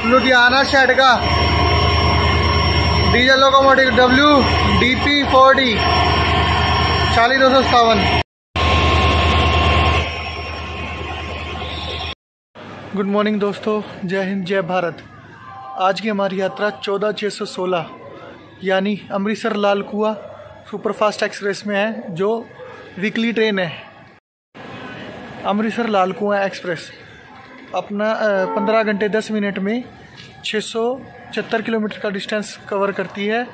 Ludhiana shade का diesel locomotive WDP-4D 40257। Good morning दोस्तों, जय हिंद जय भारत। आज की हमारी यात्रा 14616 यानी अमृतसर लाल कुआं सुपरफास्ट एक्सप्रेस में है, जो वीकली ट्रेन है। अमृतसर लाल कुआं एक्सप्रेस अपना 15 घंटे 10 मिनट में 676 किलोमीटर का डिस्टेंस कवर करती है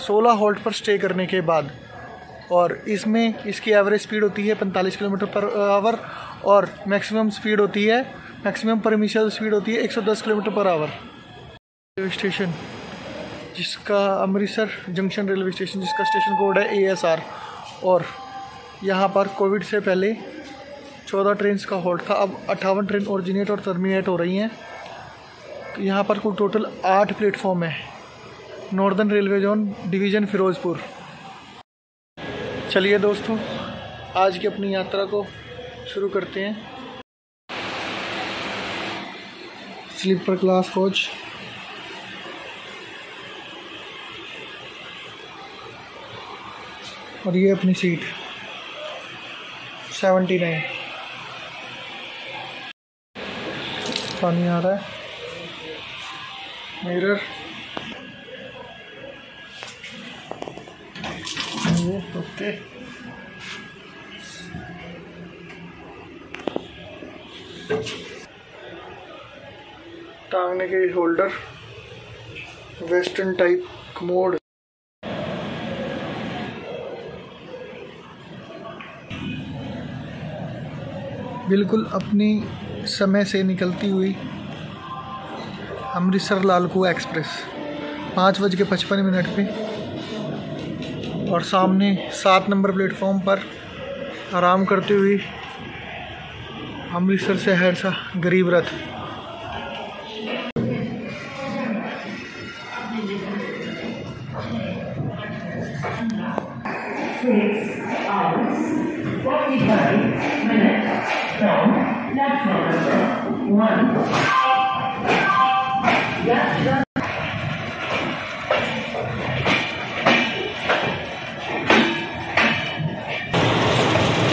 16 हॉल्ट पर स्टे करने के बाद। और इसमें इसकी एवरेज स्पीड होती है 45 किलोमीटर पर आवर और मैक्सिमम स्पीड होती है, मैक्सिमम परमिशन स्पीड होती है 110 kilometre per hour. Railway station जिसका अमृतसर जंक्शन रेलवे स्टेशन, जिसका स्टेशन कोड है ASR। और यहाँ पर कोविड से पहले 14 ट्रेन का हॉल्ट था, अब 58 ट्रेन ओरिजिनेट और टर्मिनेट हो रही हैं। यहाँ पर कुल टोटल 8 प्लेटफॉर्म है। Northern railway zone division Firozpur. चलिए दोस्तों, आज की अपनी यात्रा को शुरू करते हैं। स्लीपर क्लास कोच, और ये अपनी सीट 79। पानी आ रहा है, मिरर, ये ओके। टांगने के होल्डर, वेस्टर्न टाइप कमोड। बिल्कुल अपनी समय से निकलती हुई अमृतसर लाल कुआं एक्सप्रेस 5:55 पे, और सामने 7 नंबर प्लेटफॉर्म पर आराम करती हुई अमृतसर से सहरसा गरीब रथ।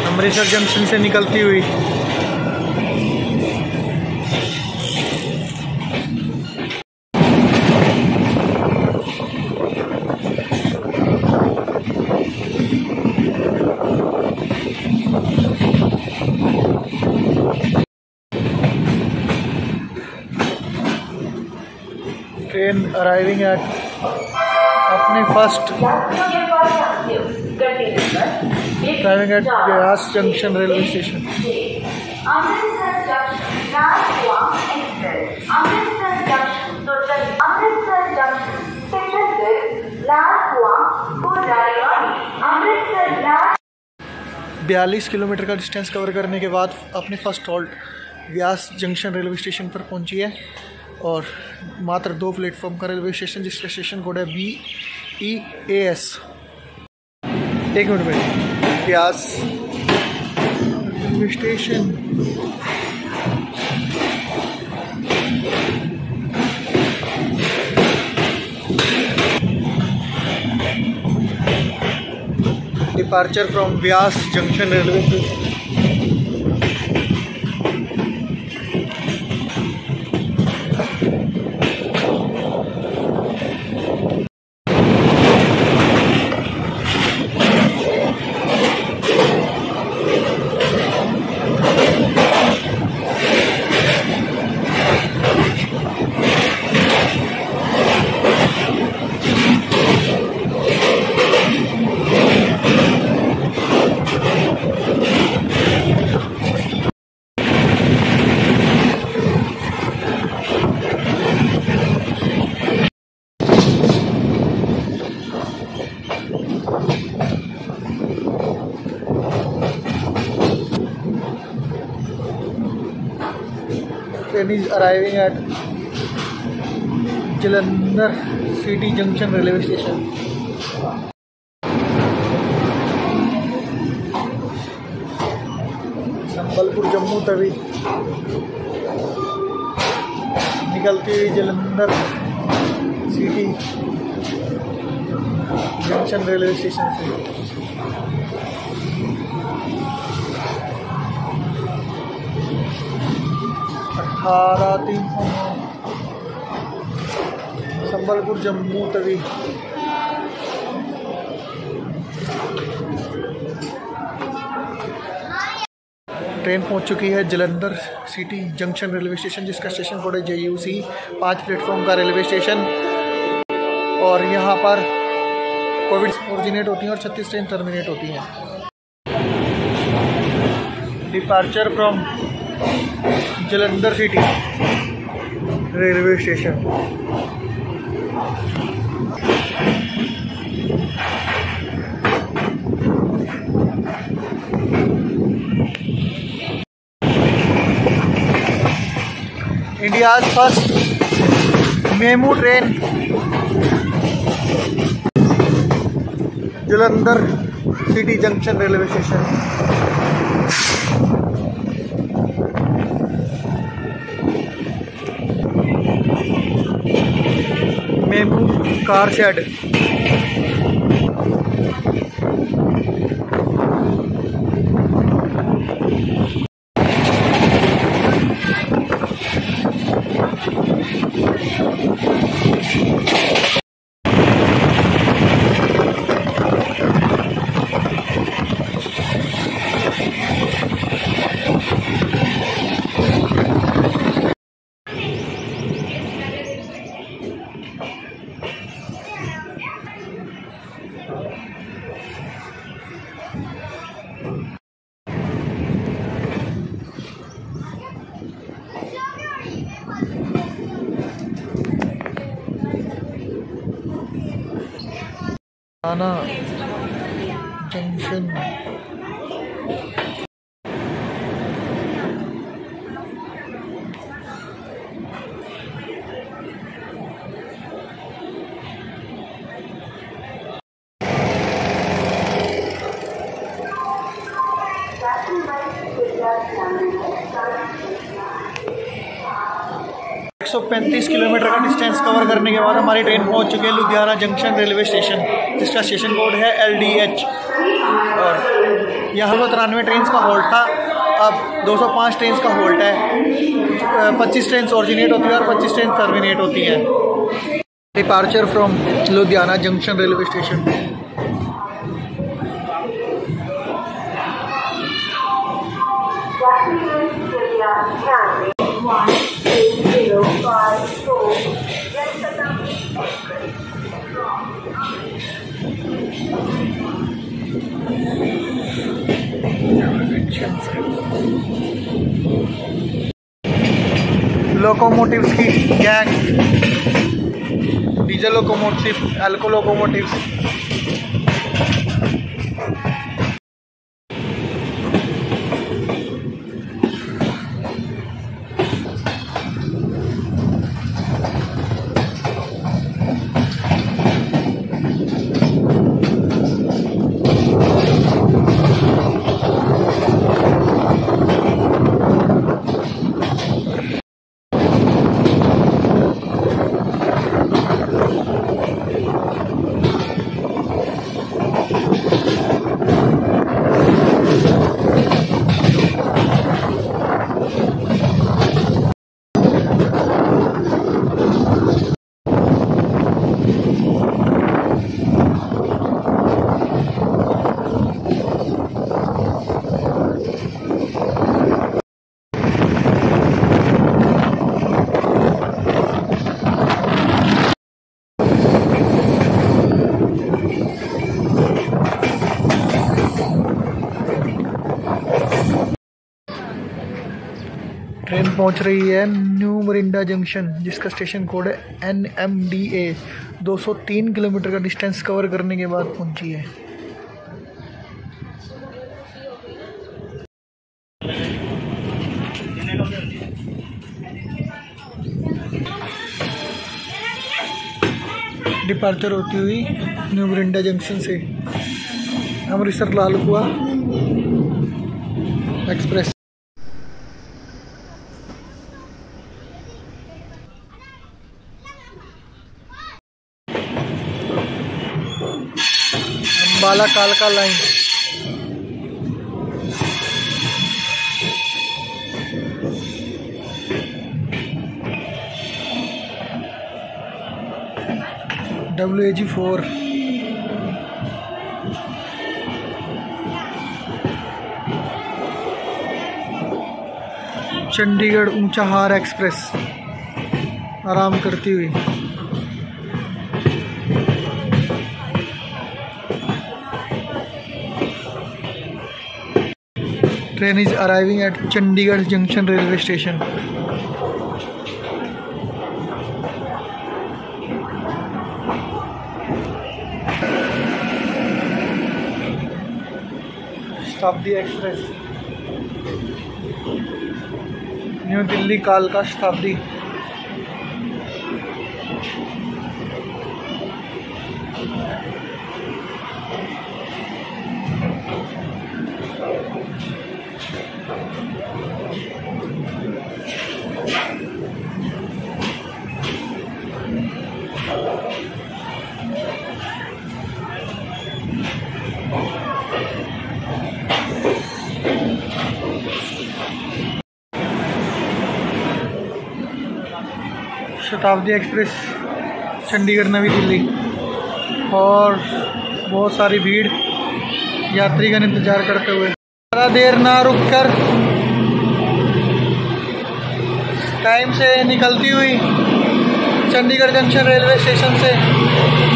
अमृतसर जंक्शन से निकलती हुई ट्रेन अराइविंग एट अपने first driving at Beas junction railway station. बयालीस किलोमीटर का डिस्टेंस कवर करने के बाद अपने first halt Beas junction railway station पर पहुंची है। और मात्र 2 प्लेटफॉर्म का रेलवे स्टेशन, जिसका स्टेशन कोड है BEAS। 1 मिनट में Beas railway station. Departure from Beas junction railway station. Train is arriving at Jalandhar City Junction Railway Station. Sambalpur Jammu Tawi निकलती हुई Jalandhar city junction railway station से। संबलपुर जम्मू तवी ट्रेन पहुंच चुकी है Jalandhar city junction railway station, जिसका स्टेशन कोड है JUC। 5 प्लेटफॉर्म का रेलवे स्टेशन और यहाँ पर कोविड ओरिजिनेट होती हैं और 36 ट्रेन टर्मिनेट होती हैं। Departure from Jalandhar city railway station. India's first MEMU train Jalandhar city junction railway station. MEMU car shed. थाना जंक्शन। सौ 135 किलोमीटर का डिस्टेंस कवर करने के बाद हमारी ट्रेन पहुंच चुकी है लुधियाना जंक्शन रेलवे स्टेशन, जिसका स्टेशन कोड है LDH। और यहाँ 93 ट्रेन का होल्ड था, अब 205 ट्रेन का होल्ड है। 25 ट्रेन ओरिजिनेट होती है और 25 ट्रेन टर्मिनेट होती है। Departure from Ludhiana junction railway station. Locomotives की gang, diesel locomotive, Alco locomotives. Train पहुंच रही है न्यू मोरिंडा जंक्शन, जिसका स्टेशन कोड है NMDA। 203 किलोमीटर का डिस्टेंस कवर करने के बाद पहुंची है। डिपार्चर होती हुई न्यू मोरिंडा जंक्शन से अमृतसर लालकुआ एक्सप्रेस। अंबाला कालका line. WAG4 Chandigarh Unchahar express आराम करती हुई। Train is arriving eight Chandigarh junction railway station. शताब्दी एक्सप्रेस न्यू दिल्ली कालका शताब्दी। शताब्दी एक्सप्रेस चंडीगढ़ नवी दिल्ली, और बहुत सारी भीड़ यात्रीगण इंतजार करते हुए। ज़्यादा देर ना रुककर टाइम से निकलती हुई चंडीगढ़ जंक्शन रेलवे स्टेशन से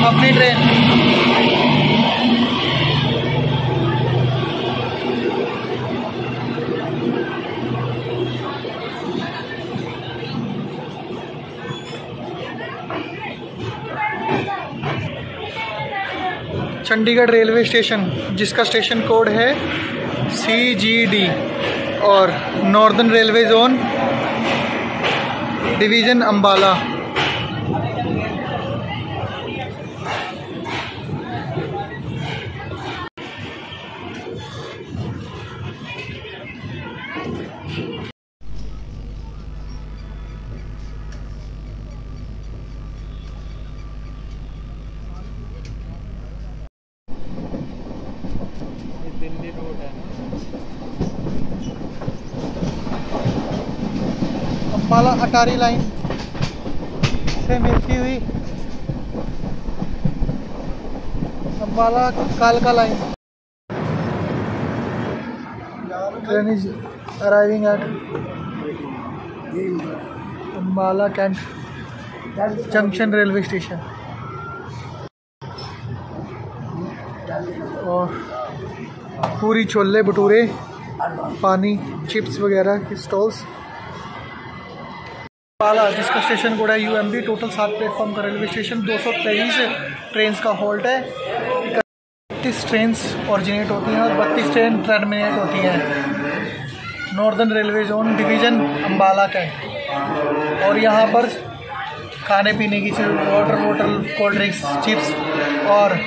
अपनी ट्रेन। चंडीगढ़ रेलवे स्टेशन, जिसका स्टेशन कोड है CGD और northern railway zone division Ambala. Delhi road है अंबाला अटारी लाइन से मिलती हुई अंबाला कालका line. Train is arriving at Ambala cantt junction railway station. और पूरी छोले भटूरे, पानी, चिप्स वगैरह की स्टॉल्स। अंबाला, जिसका स्टेशन कोड है UMB। टोटल 7 प्लेटफॉर्म का रेलवे स्टेशन, 223 ट्रेन का हॉल्ट है। 31 ट्रेन ऑरिजिनेट होती हैं और 32 ट्रेन टर्मिनेट होती हैं। Northern railway zone division Ambala cantt. और यहाँ पर खाने पीने की चीज़, वाटर, कोल्ड ड्रिंक्स, चिप्स और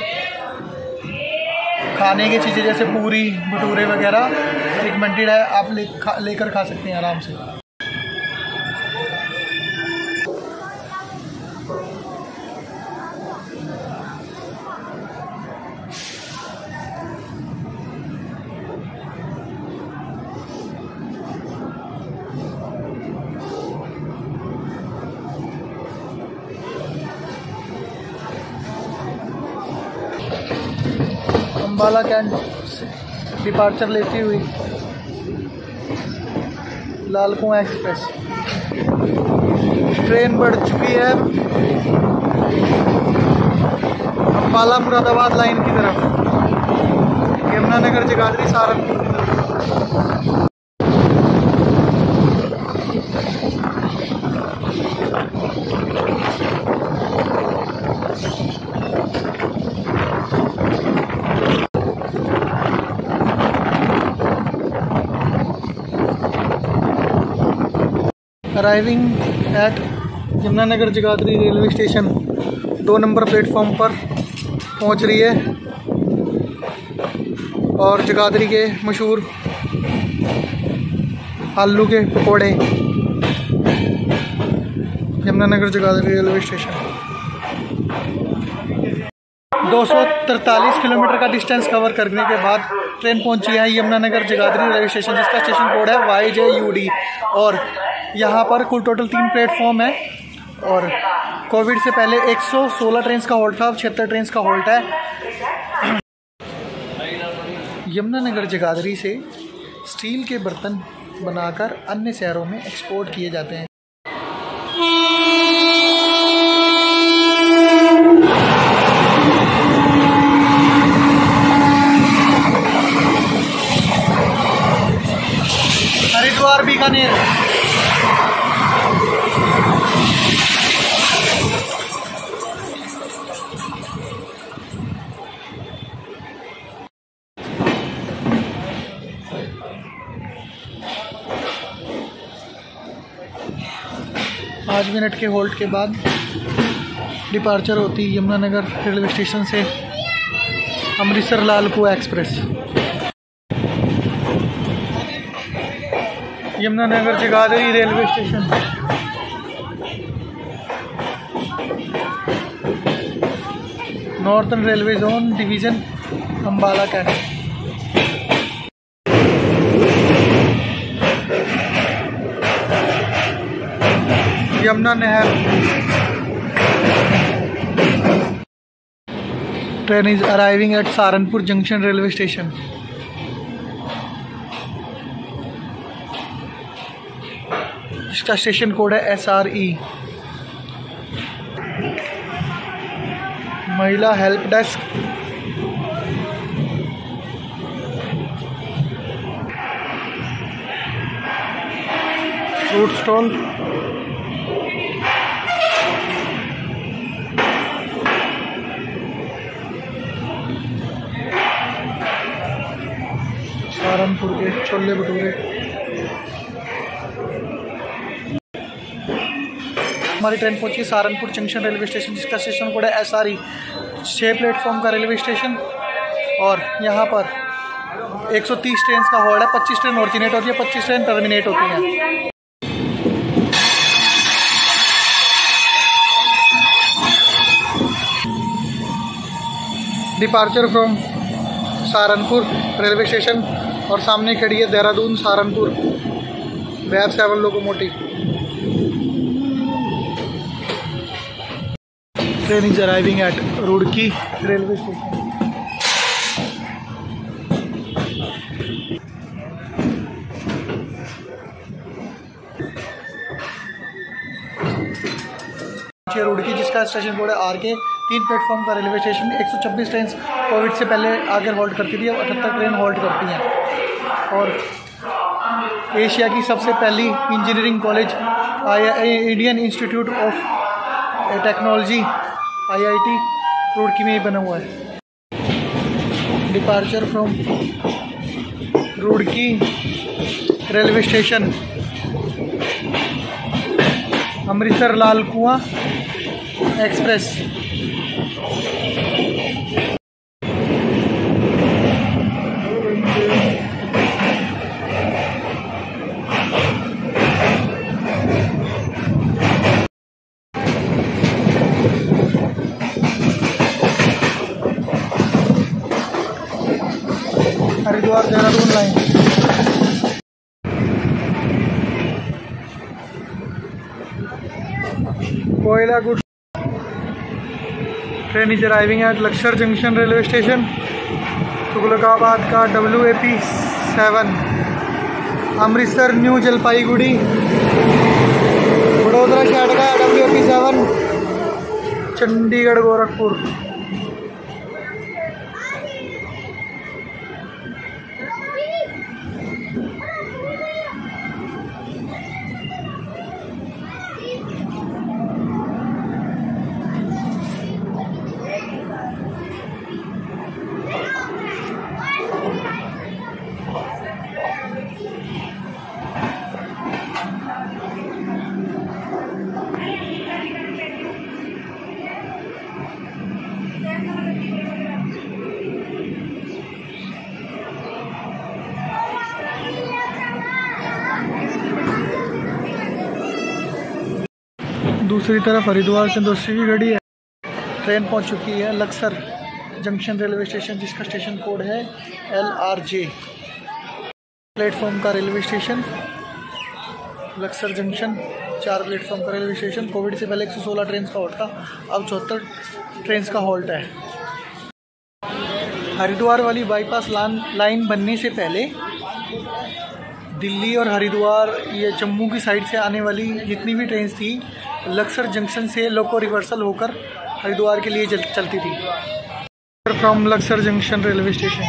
खाने की चीज़ें जैसे पूरी भटूरे वगैरह रिकमेंडेड है। आप लेकर खा सकते हैं आराम से। अंबाला कैंट डिपार्चर लेती हुई लाल कुआं एक्सप्रेस ट्रेन बढ़ चुकी है अंबाला मुरादाबाद लाइन की तरफ, यमुनानगर जगाधरी सहारनपुर की तरफ। Arriving at Yamunanagar Jagadhri railway station 2 number platform पर पहुंच रही है। और जगाधरी के मशहूर आलू के पकौड़े Yamunanagar Jagadhri railway station. 243 kilometre का डिस्टेंस कवर करने के बाद ट्रेन पहुंची है यमुनानगर जगाधरी रेलवे स्टेशन, जिसका स्टेशन कोड है YJUD। और यहाँ पर कुल टोटल 3 प्लेटफॉर्म है और कोविड से पहले 116 ट्रेन का हॉल्ट था, अब 76 ट्रेन का हॉल्ट है। यमुनानगर जगाधरी से स्टील के बर्तन बनाकर अन्य शहरों में एक्सपोर्ट किए जाते हैं। हरिद्वार बीकानेर। पाँच मिनट के होल्ड के बाद डिपार्चर होती है यमुनानगर रेलवे स्टेशन से Amritsar Lalkuan express. Yamunanagar Jagadhri railway station. Northern railway zone division Ambala का है। यमुना नहर। Train is arriving eight Saharanpur junction railway station. इसका स्टेशन कोड है SRE। महिला help desk. Fruit stall. Saharanpur के छोले भटूरे। हमारी ट्रेन पहुंची सहारनपुर जंक्शन रेलवे स्टेशन, जिसका स्टेशन कोड है SRE। 6 प्लेटफॉर्म का रेलवे स्टेशन और यहाँ पर 130 ट्रेन का हॉल्ट है। 25 ट्रेन ऑरिजिनेट होती है, 25 ट्रेन टर्मिनेट होती हैं। Departure from Saharanpur railway station और सामने खड़ी है Dehradun Saharanpur web 7 locomotive. Train is arriving eight Roorkee railway station. Roorkee, जिसका स्टेशन कोड है RK। 3 प्लेटफॉर्म का रेलवे स्टेशन। 126 ट्रेन कोविड से पहले आगे होल्ड करती थी, अब 78 ट्रेन होल्ड करती हैं। और एशिया की सबसे पहली engineering college Indian institute of technology IIT Roorkee में ही बना हुआ है। Departure from Roorkee railway station Amritsar Lalkuan express. Haridwar Dehradun line. कोयला गुड। Train is arriving at Laksar junction railway station. Tughlakabad का WAP 7। अमृतसर न्यू जलपाईगुड़ी। वडोदरा शहर का WAP 7। चंडीगढ़ गोरखपुर। दूसरी तरफ हरिद्वार चंदोसी की गाड़ी है। ट्रेन पहुंच चुकी है लक्सर जंक्शन रेलवे स्टेशन, जिसका स्टेशन कोड है LRJ। प्लेटफॉर्म का railway station Laksar junction, 4 platform का रेलवे स्टेशन। कोविड से पहले 116 ट्रेन का हॉल्ट था, अब 74 ट्रेन का हॉल्ट है। हरिद्वार वाली बाईपास लाइन बनने से पहले दिल्ली और हरिद्वार, ये जम्मू की साइड से आने वाली जितनी भी ट्रेन थी, लक्सर जंक्शन से लोको रिवर्सल होकर हरिद्वार के लिए चलती थी। From Laksar junction railway station,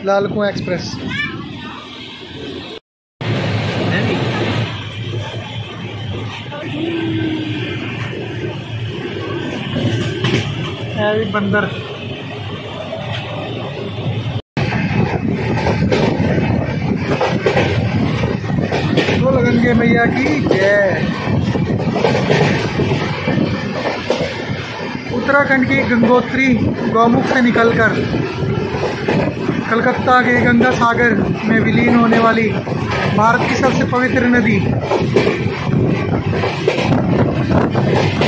Lal Kuan express. बंदर तो लगन के मैया की जय। उत्तराखंड की गंगोत्री गौमुख से निकलकर कलकत्ता के गंगा सागर में विलीन होने वाली भारत की सबसे पवित्र नदी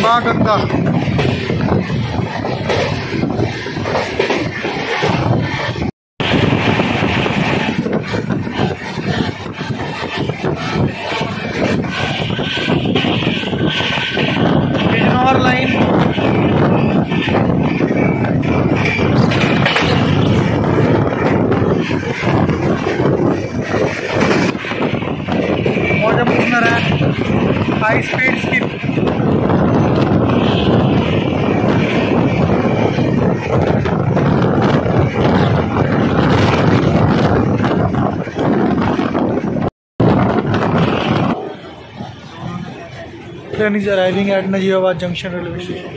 माँ गंगा। बिजनौर लाइन मौजपूर्ण है, high speed skip. Train is arriving at Najibabad Junction railway station.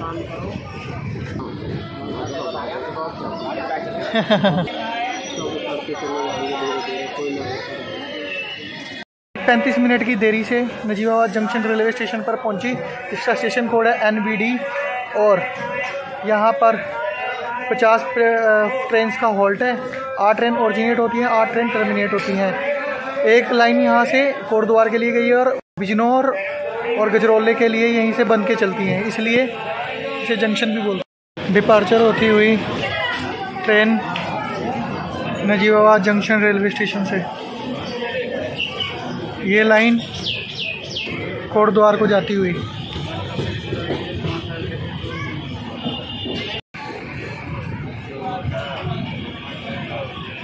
35 minute की देरी से नजीबाबाद जंक्शन रेलवे स्टेशन पर पहुंची। इसका स्टेशन कोड है NBD और यहाँ पर 50 ट्रेन का हॉल्ट है। 8 ट्रेन ओरिजिनेट होती हैं, 8 ट्रेन टर्मिनेट होती हैं। एक लाइन यहाँ से कोटद्वार के लिए गई है और बिजनौर और गजरौले के लिए यहीं से बन के चलती हैं, इसलिए इसे जंक्शन भी बोलते हैं। डिपार्चर होती हुई train Najibabad junction railway station से ये लाइन कोटद्वार को जाती हुई।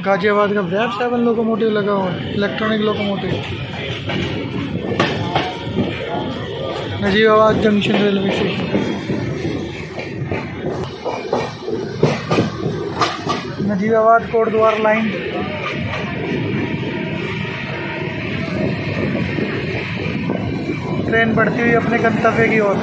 गाजियाबाद का व्याप 7 लोकोमोटिव लगा हुआ है, electronic locomotive. Najibabad junction railway station, Najibabad Kotdwar line train बढ़ती हुई अपने गंतव्य की ओर।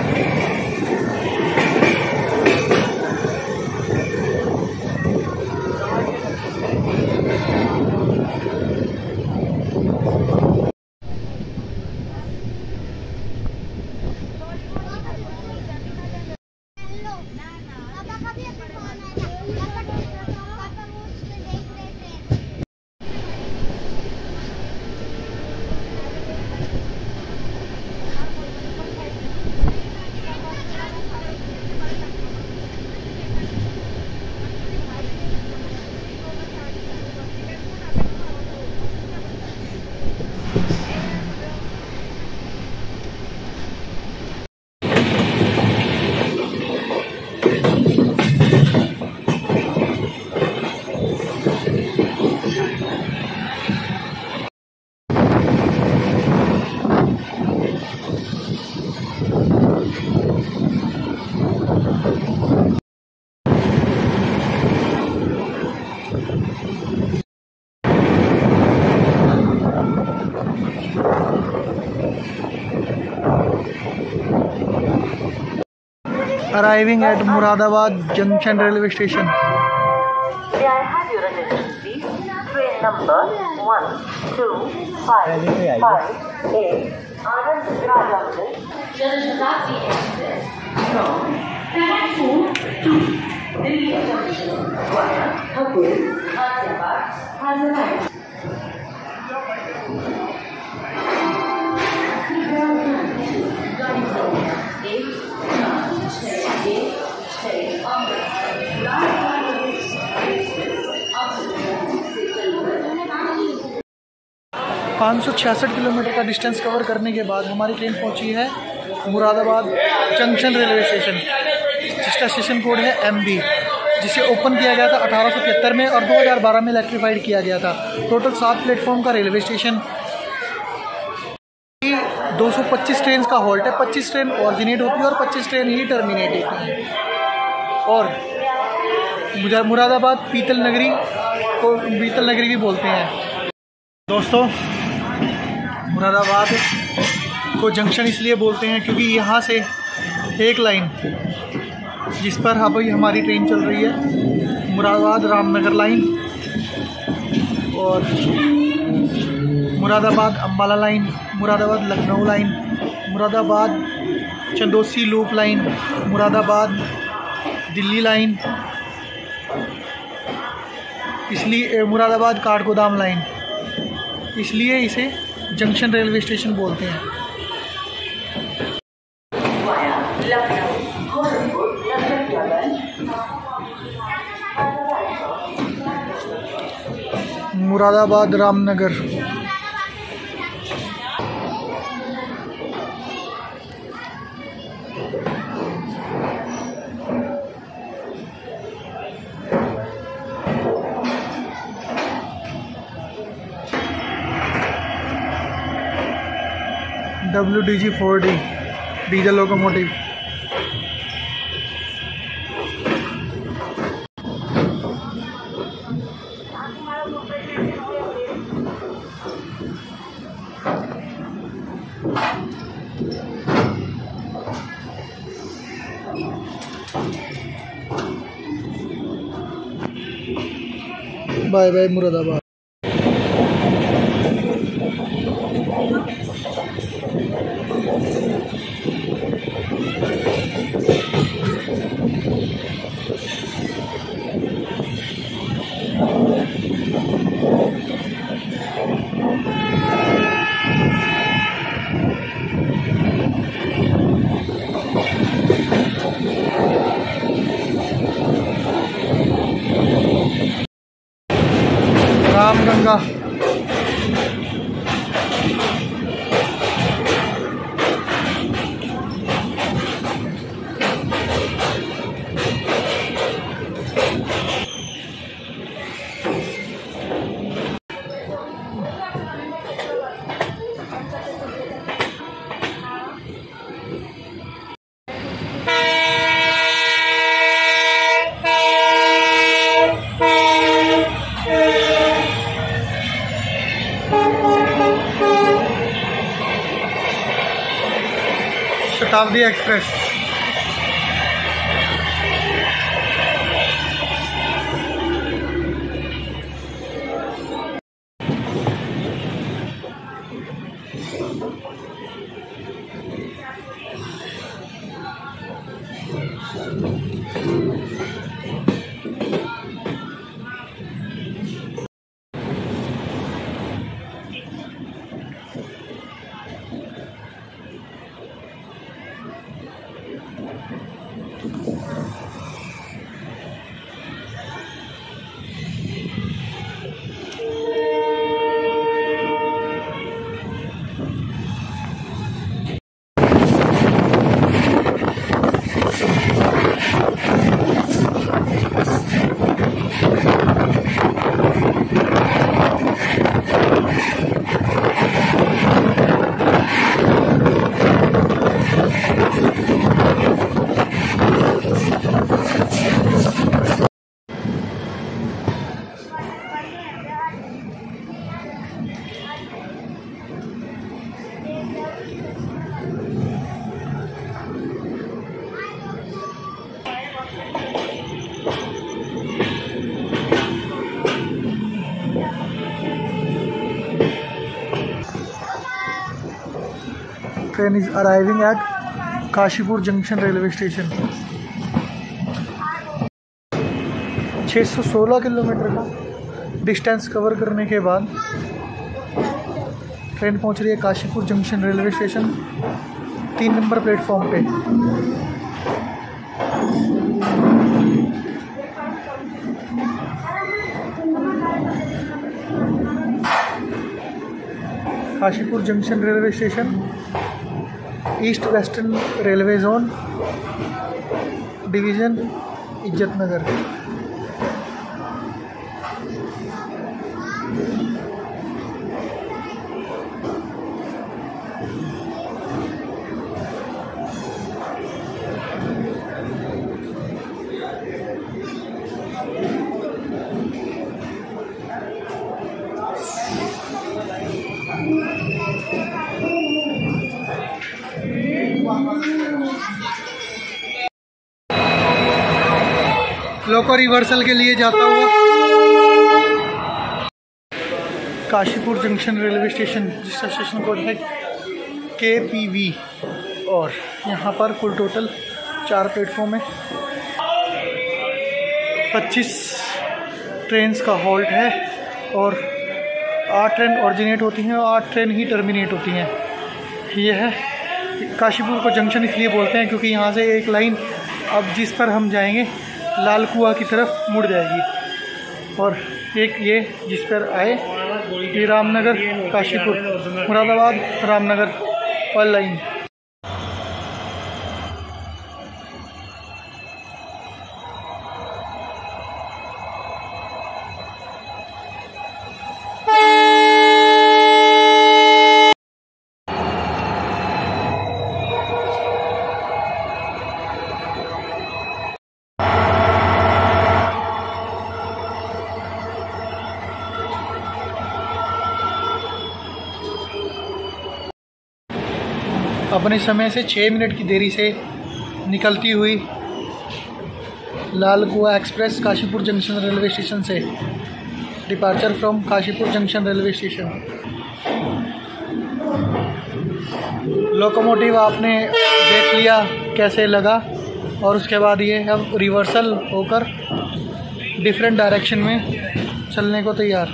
Arriving at Muradabad Junction Railway Station. May I have your attention, please? Train number 1255 Anand Rajanand Janashatabdi Express from platform 2 Delhi Junction via Thakur, Ghaziabad has arrived. Ground time 8, 9, 10. 566 kilometre का distance cover करने के बाद हमारी train पहुंची है Moradabad junction railway station, जिसका station code है MB, जिसे ओपन किया गया था 1873 में और 2012 में इलेक्ट्रीफाइड किया गया था। टोटल 7 प्लेटफॉर्म का रेलवे स्टेशन। 225 ट्रेन का हॉल्ट है, 25 ट्रेन ऑरिजिनेट होती है और 25 ट्रेन ही टर्मिनेट होती है। और मुरादाबाद पीतल नगरी भी बोलते हैं। दोस्तों, मुरादाबाद को जंक्शन इसलिए बोलते हैं क्योंकि यहाँ से एक लाइन जिस पर अभी हमारी ट्रेन चल रही है, मुरादाबाद रामनगर लाइन और Moradabad Ambala line, Moradabad Lucknow line, Moradabad Chandausi loop line, Moradabad Delhi line, इसलिए मुरादाबाद काठगोदाम लाइन, इसलिए इसे जंक्शन रेलवे स्टेशन बोलते हैं। Moradabad Ramnagar. WDG 4D diesel locomotive. Bye bye Moradabad. Ramganga. Shatabdi express. Train is arriving at Kashipur junction railway station. 616 kilometre का डिस्टेंस कवर करने के बाद ट्रेन पहुंच रही है Kashipur junction railway station, 3 number platform पे। Kashipur junction railway station, east western railway zone, division Izzatnagar. Loco reversal के लिए जाता हुआ काशीपुर जंक्शन रेलवे स्टेशन, जिसका स्टेशन कोड है KPV, और यहाँ पर कुल टोटल 4 प्लेटफॉर्म है। 25 ट्रेन्स का हॉल्ट है और 8 ट्रेन ओरिजिनेट होती हैं और 8 ट्रेन ही टर्मिनेट होती हैं। यह है काशीपुर को जंक्शन इसलिए बोलते हैं क्योंकि यहाँ से एक लाइन अब जिस पर हम जाएंगे लाल कुआं की तरफ मुड़ जाएगी, और एक ये जिस पर आए ये रामनगर काशीपुर मुरादाबाद रामनगर वाली लाइन। अपने समय से 6 मिनट की देरी से निकलती हुई Lal Kuan express Kashipur junction railway station से, departure from Kashipur junction railway station. Locomotive आपने देख लिया कैसे लगा, और उसके बाद ये अब रिवर्सल होकर डिफरेंट डायरेक्शन में चलने को तैयार,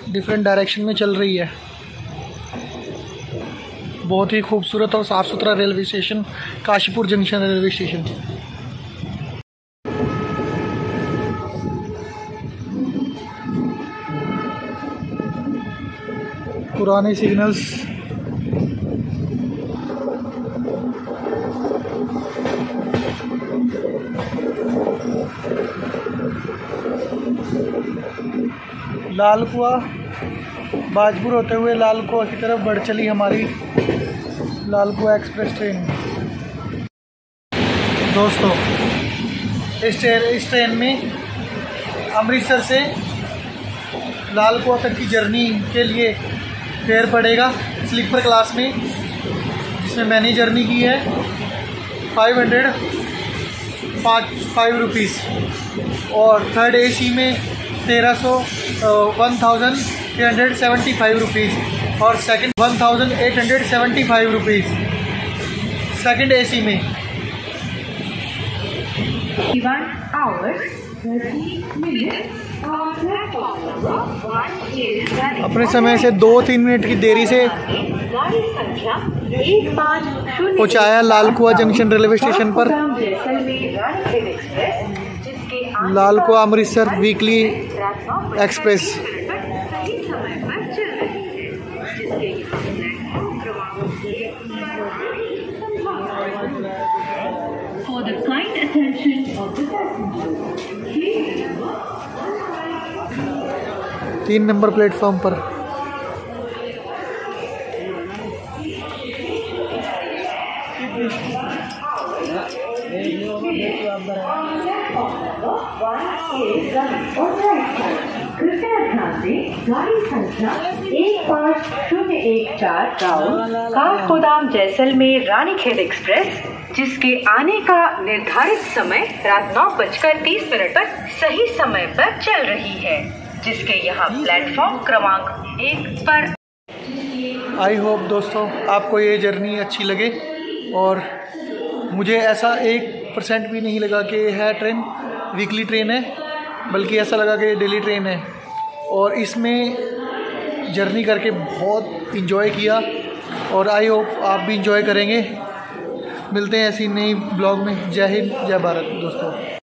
डिफरेंट डायरेक्शन में चल रही है। बहुत ही खूबसूरत और साफ़ सुथरा railway station Kashipur junction railway station. पुराने सिग्नल्स, लाल कुआं बाजपुर होते हुए लाल कुआं की तरफ बढ़ चली हमारी लाल कुआं एक्सप्रेस ट्रेन। दोस्तों, इस ट्रेन में अमृतसर से लाल कुआं तक की जर्नी के लिए फेयर पड़ेगा स्लीपर क्लास में, जिसमें मैंने जर्नी की है 505 रुपीज़, और थर्ड AC में 1375 रुपीज़, और सेकंड 1875 रुपीज़ सेकंड AC में। 1 hour 30 minutes on platform number 1 अपने समय से 2-3 मिनट की देरी से गाड़ी संख्या 1508 पहुँचाया लाल कुआं जंक्शन रेलवे स्टेशन पर। लाल कुआं Amritsar weekly express. For the kind attention of the passengers, 3 number platform पर कृपया ध्यान दें, गाड़ी संख्या 15014 काठगोदाम जैसलमेर रानीखेत एक्सप्रेस, जिसके आने का निर्धारित समय रात 9:30 पर सही समय पर चल रही है, जिसके यहाँ प्लेटफॉर्म क्रमांक 1 पर। आई होप दोस्तों आपको ये जर्नी अच्छी लगे, और मुझे ऐसा 1% भी नहीं लगा कि यह ट्रेन वीकली ट्रेन है, बल्कि ऐसा लगा कि ये डेली ट्रेन है, और इसमें जर्नी करके बहुत इंजॉय किया, और आई होप आप भी इंजॉय करेंगे। मिलते हैं ऐसी नई ब्लॉग में। जय हिंद, जय भारत दोस्तों।